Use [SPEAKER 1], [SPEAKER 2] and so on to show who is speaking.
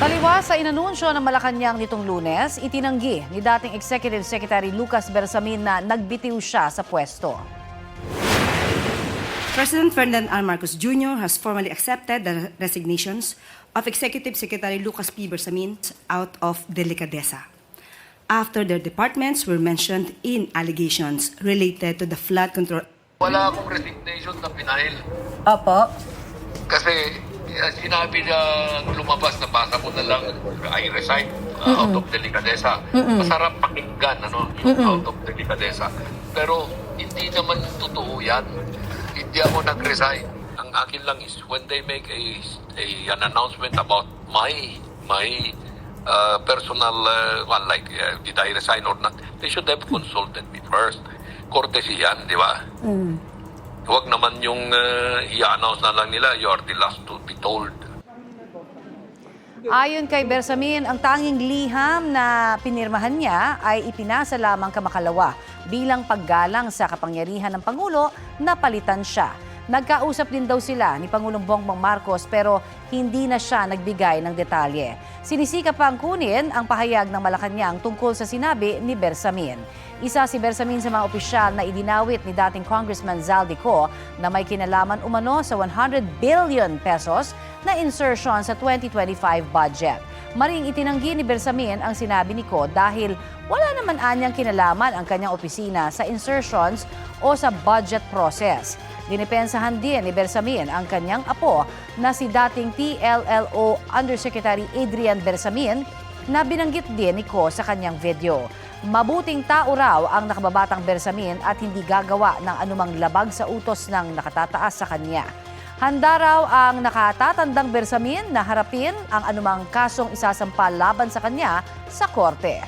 [SPEAKER 1] Taliwas sa inanunsyo ng Malacanang nitong Lunes, itinanggi ni dating Executive Secretary Lucas Bersamin na nagbitiw siya sa pwesto.
[SPEAKER 2] President Ferdinand R. Marcos Jr. has formally accepted the resignations of Executive Secretary Lucas P. Bersamin out of delicadeza, after their departments were mentioned in allegations related to the flood control.
[SPEAKER 3] Wala akong resignation na pinahil.
[SPEAKER 2] Opo.
[SPEAKER 3] Kasi sinabi niya lumabas na basa mo na lang, I resign out of delicadeza. Masarap pakinggan, yung out of delicadeza. Pero hindi naman totoo yan. Hindi ako nag-resign. Ang akin lang is when they make an announcement about my personal one, like did I resign or not, they should have consulted me first. Courtesy yan, di ba? Huwag naman yung i-announce na lang nila, you are the last to be told.
[SPEAKER 1] Ayon kay Bersamin, ang tanging liham na pinirmahan niya ay ipinasa lamang kamakalawa bilang paggalang sa kapangyarihan ng Pangulo na palitan siya. Nagkausap din daw sila ni Pangulong Bongbong Marcos pero hindi na siya nagbigay ng detalye. Sinisika pang kunin ang pahayag ng Malacanang tungkol sa sinabi ni Bersamin. Isa si Bersamin sa mga opisyal na idinawit ni dating Congressman Zaldico na may kinalaman umano sa 100 billion pesos na insertion sa 2025 budget. Maring itinanggi ni Bersamin ang sinabi ni Ko dahil wala naman anyang kinalaman ang kanyang opisina sa insertions o sa budget process. Dinipensahan din ni Bersamin ang kanyang apo na si dating PLLO Undersecretary Adrian Bersamin na binanggit din ni Ko sa kanyang video. Mabuting tao raw ang nakababatang Bersamin at hindi gagawa ng anumang labag sa utos ng nakatataas sa kanya. Handa raw ang nakatatandang Bersamin na harapin ang anumang kasong isasampal laban sa kanya sa korte.